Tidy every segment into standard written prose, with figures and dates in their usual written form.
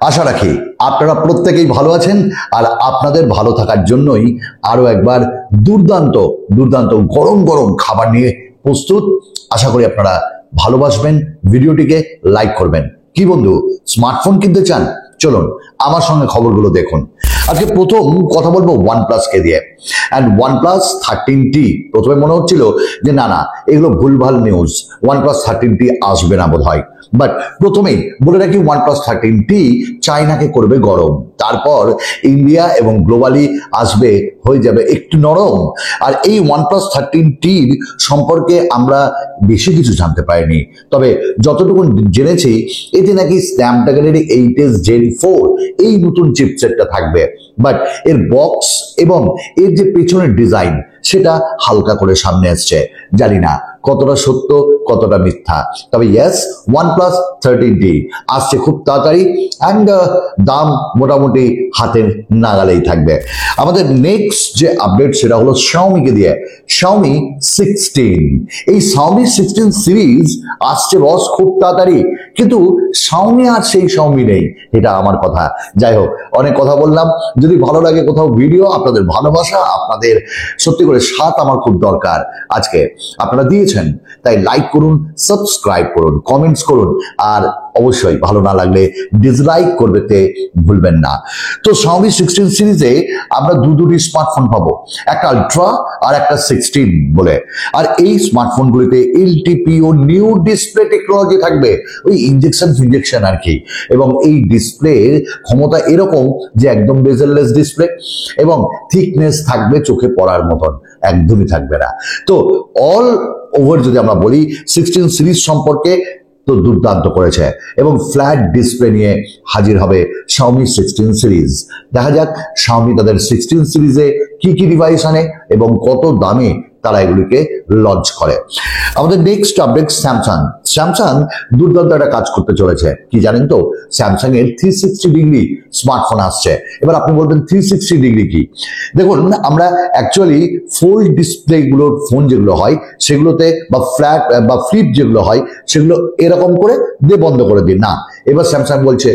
আশা রাখি আপনারা প্রত্যেকেই ভালো আছেন, আর আপনাদের ভালো থাকার জন্যই আরো একবার দুর্দান্ত দুর্দান্ত গরম গরম খাবার নিয়ে প্রস্তুত। আশা করি আপনারা ভালোবাসবেন, ভিডিওটিকে লাইক করবেন। কি বন্ধু, স্মার্টফোন কিনতে চান? চলুন আমার সঙ্গে খবরগুলো দেখুন। আজকে প্রথম কথা বলবো OnePlus কে দিয়ে। অ্যান্ড OnePlus 13T, প্রথমে মনে হচ্ছিল যে না এগুলো ভুলভাল নিউজ, OnePlus 13T আসবে না বোধ হয়। বাট প্রথমেই বলে রাখি, OnePlus 13T চায়নাকে করবে গরম, তারপর ইন্ডিয়া এবং গ্লোবালি আসবে, হয়ে যাবে একটু নরম। আর এই OnePlus 13T সম্পর্কে আমরা বেশি কিছু জানতে পারিনি, তবে যতটুকু জেনেছি এতে নাকি স্ন্যাপড্রাগনের 8s Gen 4 এই নতুন চিপসেটটা থাকবে। বাট এর বক্স এবং এর যে পেছনের ডিজাইন সেটা হালকা করে সামনে আসছে। জানি না কতটা সত্য কতটা মিথ্যা, তবে ইয়েস, OnePlus 13T আসছে খুব তাড়াতাড়ি, অ্যান্ড দাম মোটামুটি হাতের নাগালেই থাকবে। আমাদের নেক্সট যে আপডেট সেটা হলো Xiaomi কে দিয়ে। Xiaomi 16, এই Xiaomi 16 সিরিজ আসছে বস খুব তাড়াতাড়ি, কিন্তু Xiaomi আর সেই Xiaomi নেই, এটা আমার কথা। যাই হোক, অনেক কথা বললাম। যদি ভালো লাগে কোথাও ভিডিও, আপনাদের ভালোবাসা, আপনাদের সত্যি করে সাথ আমার খুব দরকার। আজকে আপনারা দিয়েছেন, তাই লাইক করুন, সাবস্ক্রাইব করুন, কমেন্টস করুন, আর অবশ্যই ভালো না লাগলে ডিসলাইক করতে ভুলবেন না। তো Xiaomi 16 সিরিজে আমরা দুটি স্মার্টফোন পাবো, একটা আলট্রা আর একটা 16 বলে। আর এই স্মার্টফোনগুলিতে LTPO নিউ ডিসপ্লে টেকনোলজি থাকবে, ওই ইনজেকশন আর কি। এবং এই ডিসপ্লের ক্ষমতা এরকম যে একদম বেজেললেস ডিসপ্লে, এবং থিকনেস থাকবে চোখে পড়ার মতন, একদমই থাকবে না। তো অল ওভার যদি আমরা বলি 16 সিরিজ সম্পর্কে, তো দুর্দান্ত করেছে, এবং ফ্ল্যাট ডিসপ্লে নিয়ে হাজির হবে Xiaomi 16 সিরিজ। দেখা যাক Xiaomi তাদের 16 সিরিজে কি কি ডিভাইস আনে এবং কত দামে তারা এগুলিকে লঞ্চ করে। আমাদের নেক্সট আপডেট স্যামসাং দুর্দান্ত একটা কাজ করতে চলেছে। কি জানেন তো, স্যামসাং এর 360 ডিগ্রি স্মার্টফোন আসছে। এবার আপনি বলবেন 360 ডিগ্রি কি? দেখুন, আমরা অ্যাকচুয়ালি ফোল্ড ডিসপ্লে গুলোর ফোন যেগুলো হয় সেগুলোতে, বা ফ্ল্যাট বা ফ্লিপ যেগুলো হয় সেগুলো এরকম করে দিয়ে বন্ধ করে দিন না। এবার স্যামসাং বলছে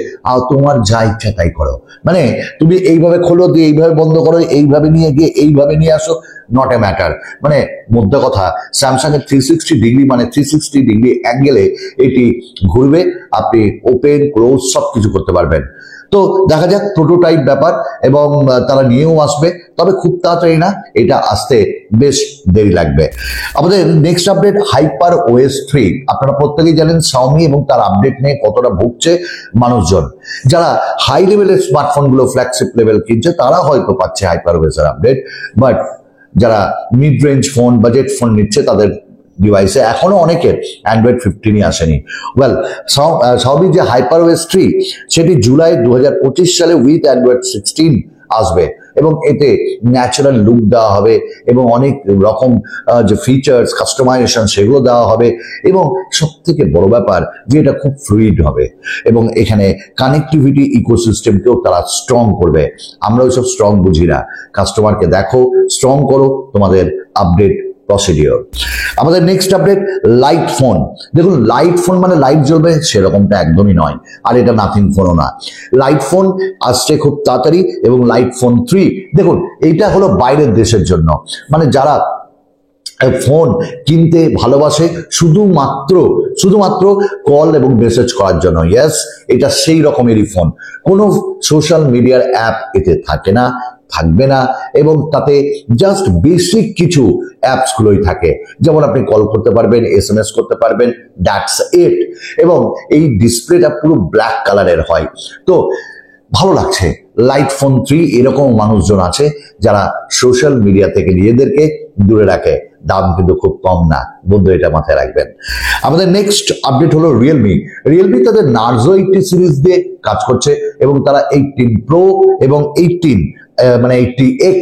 তোমার যা ইচ্ছা তাই করো, মানে তুমি এইভাবে খোলো দিয়ে এইভাবে বন্ধ করো, এইভাবে নিয়ে গিয়ে এইভাবে নিয়ে আসো, নট এ ম্যাটার। মানে মধ্যে কথা, স্যামসাং এর 360 ডিগ্রি মানে 360 ডিগ্রি অ্যাঙ্গেলে এটি ঘুরবে, আপনি ওপেন ক্লোজ সবকিছু করতে পারবেন। তো দেখা যাক, প্রোটোটাইপ ব্যাপার, এবং তারা নিয়েও আসবে, তবে খুব তাড়াতাড়ি না, এটা আসতে বেশ দেরি লাগবে। আমাদের নেক্সট আপডেট HyperOS 3। আপনারা প্রত্যেকেই জানেন Xiaomi এবং তার আপডেট নিয়ে কতটা ভুগছে মানুষজন। যারা হাই লেভেলের স্মার্টফোনগুলো ফ্ল্যাগশিপ লেভেল কিনছে তারা হয়তো পাচ্ছে HyperOS এর আপডেট, বাট যারা mid range phone, budget phone নিচ্ছে তাদের ডিভাইসে এখনো অনেকের Android 15ই আসেনি। ওয়েল, Xiaomi যে HyperOS 3 সেটি জুলাই 2025 সালে উইথ Android 16 আসবে, এবং এতে ন্যাচারাল লুক দেওয়া হবে, এবং অনেক রকম যে ফিচার্স কাস্টমাইজেশন সেগুলো দেওয়া হবে, এবং সব থেকে বড় ব্যাপার যে এটা খুব ফ্লুইড হবে, এবং এখানে কানেক্টিভিটি ইকোসিস্টেমকেও তারা স্ট্রং করবে। আমরা ওইসব স্ট্রং বুঝি না, কাস্টমারকে দেখো, স্ট্রং করো তোমাদের আপডেট প্রসিডিওর। আমাদের নেক্সট আপডেট লাইট ফোন। দেখুন, লাইট ফোন মানে লাইট জ্বলবে সেরকমটা একদমই নয়, আর এটা নাথিং ফোনও না। লাইট ফোন আসছে খুব তাড়াতাড়ি, এবং লাইট ফোন 3, দেখুন এইটা হলো বাইরের দেশের জন্য, মানে যারা ফোন কিনতে ভালোবাসে শুধুমাত্র কল এবং মেসেজ করার জন্য। ইয়েস, এটা সেই রকমেরই ফোন, কোনো সোশ্যাল মিডিয়ার অ্যাপ এতে থাকে না, থাকবে না, এবং তাতে জাস্ট বেসিক কিছু অ্যাপস গুলোই থাকে, যেমন আপনি কল করতে পারবেন, SMS করতে পারবেন, দ্যাটস ইট। এবং এই ডিসপ্লেটা পুরো ব্ল্যাক কালারের হয়। তো ভালো লাগছে। লাইট ফোন 3, এরকম মানুষজন আছে যারা সোশ্যাল মিডিয়া থেকে নিজেদেরকে দূরে রাখে। দাম কিন্তু খুব কম না বন্ধু, এটা মাথায় রাখবেন। আমাদের নেক্সট আপডেট হলো রিয়েলমি তাদের নার্জো 80 সিরিজ দিয়ে কাজ করছে, এবং তারা 18 প্রো এবং 18 মানে 80X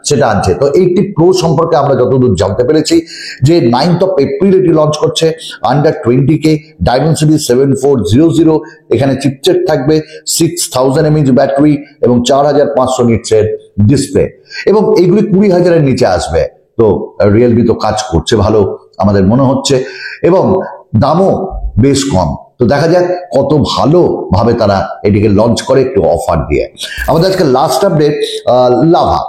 সেটা আনছে। তো 80 প্রো সম্পর্কে আমরা যতদূর জানতে পেরেছি যে 9th of April এটি লঞ্চ করছে, আন্ডার 20K, Dimensity 7400, এখানে চিপসেট থাকবে, 6000 mAh ব্যাটারি, এবং 4500 নিটসের ডিসপ্লে, এবং এইগুলি 20,000 এর নিচে আসবে। তো রিয়েলমি তো কাজ করছে ভালো আমাদের মনে হচ্ছে, এবং দামও বেশ কম। তো দেখা যাক কত ভালোভাবে তারা এটিকে লঞ্চ করে একটু অফার দিয়ে। আমাদের আজকে লাস্ট আপডেট, লাভা।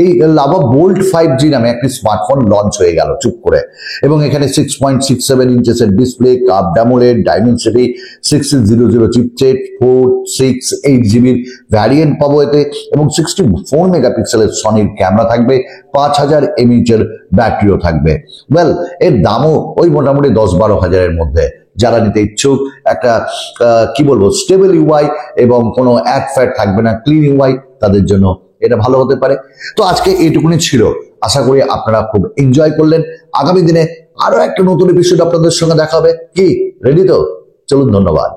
এই লাভা বোল্ট 5G নামে একটি স্মার্টফোন লঞ্চ হয়ে গেল চুপ করে, এবং এখানে 6.67 ইঞ্চেসের display, curve AMOLED, Dimensity 6600 chipset, 468GB variant পাবো এতে, এবং 64 মেগাপিক্সেলের সনির ক্যামেরা থাকবে, 5000 mAh এর ব্যাটারিও থাকবে। ওয়েল, এর দামও ওই মোটামুটি 10-12 হাজারের মধ্যে। যারা নিতে ইচ্ছুক, একটা কি বলবো, স্টেবল ইউআই এবং কোনো অ্যাড ফ্যাড থাকবে না, ক্লিন ইউআই, তাদের জন্য এটা ভালো হতে পারে। তো আজকে এইটুকুনি ছিল, আশা করি আপনারা খুব এনজয় করলেন। আগামী দিনে আরো একটা নতুন এপিসোড আপনাদের সঙ্গে দেখা হবে। কি রেডি তো? চলুন, ধন্যবাদ।